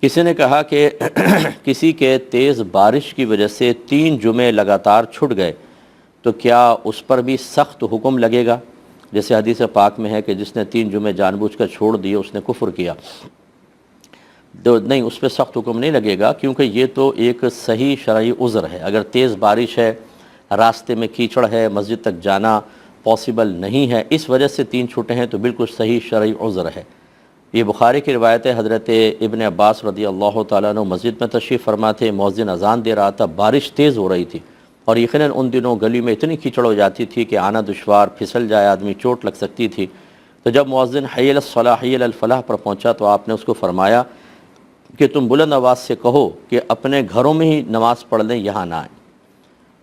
کسی نے کہا کہ کسی کے تیز بارش کی وجہ سے 3 جمعے لگاتار چھٹ گئے تو کیا اس پر بھی سخت حکم لگے گا؟ جیسے حدیث پاک میں ہے کہ جس نے 3 جمعے جان بوجھ کر چھوڑ دیے اس نے کفر کیا. نہیں، اس پہ سخت حکم نہیں لگے گا، کیونکہ یہ تو ایک صحیح شرعی عذر ہے. اگر تیز بارش ہے، راستے میں کیچڑ ہے، مسجد تک جانا پاسبل نہیں ہے، اس وجہ سے 3 چھوٹے ہیں تو بالکل صحیح شرعی عذر ہے. یہ بخاری کی روایت ہے. حضرت ابن عباس رضی اللہ تعالیٰ عنہ مسجد میں تشریف فرما تھے، مؤذن اذان دے رہا تھا، بارش تیز ہو رہی تھی اور یقیناً ان دنوں گلی میں اتنی کیچڑ ہو جاتی تھی کہ آنا دشوار، پھسل جائے آدمی، چوٹ لگ سکتی تھی. تو جب مؤذن حی علی الصلاح حی علی الفلاح پر پہنچا تو آپ نے اس کو فرمایا کہ تم بلند آواز سے کہو کہ اپنے گھروں میں ہی نماز پڑھ لیں، یہاں نہ آئیں.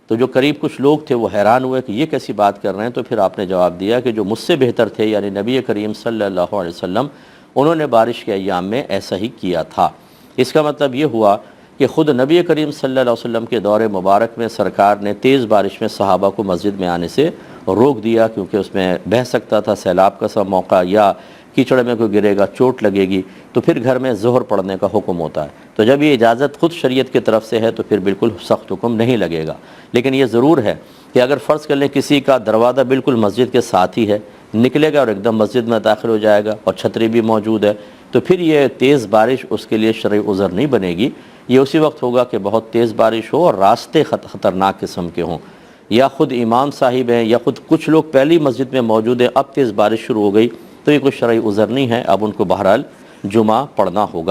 تو جو قریب کچھ لوگ تھے وہ حیران ہوئے کہ یہ کیسی بات کر رہے ہیں. تو پھر آپ نے جواب دیا کہ جو مجھ سے بہتر تھے یعنی نبی کریم صلی اللہ علیہ وسلم، انہوں نے بارش کے ایام میں ایسا ہی کیا تھا. اس کا مطلب یہ ہوا کہ خود نبی کریم صلی اللہ علیہ وسلم کے دور مبارک میں سرکار نے تیز بارش میں صحابہ کو مسجد میں آنے سے روک دیا، کیونکہ اس میں بہہ سکتا تھا، سیلاب کا سا موقع، یا کیچڑ میں کوئی گرے گا، چوٹ لگے گی. تو پھر گھر میں ظہر پڑھنے کا حکم ہوتا ہے. تو جب یہ اجازت خود شریعت کی طرف سے ہے تو پھر بالکل سخت حکم نہیں لگے گا. لیکن یہ ضرور ہے کہ اگر فرض کر لیں کسی کا دروازہ بالکل مسجد کے ساتھ ہی ہے، نکلے گا اور ایک دم مسجد میں داخل ہو جائے گا اور چھتری بھی موجود ہے، تو پھر یہ تیز بارش اس کے لیے شرعی عذر نہیں بنے گی. یہ اسی وقت ہوگا کہ بہت تیز بارش ہو اور راستے خطرناک قسم کے ہوں، یا خود امام صاحب ہیں یا خود کچھ لوگ پہلی مسجد میں موجود ہیں، اب تیز بارش شروع ہو گئی، تو یہ کوئی شرعی عذر نہیں ہے. اب ان کو بہرحال جمعہ پڑھنا ہوگا.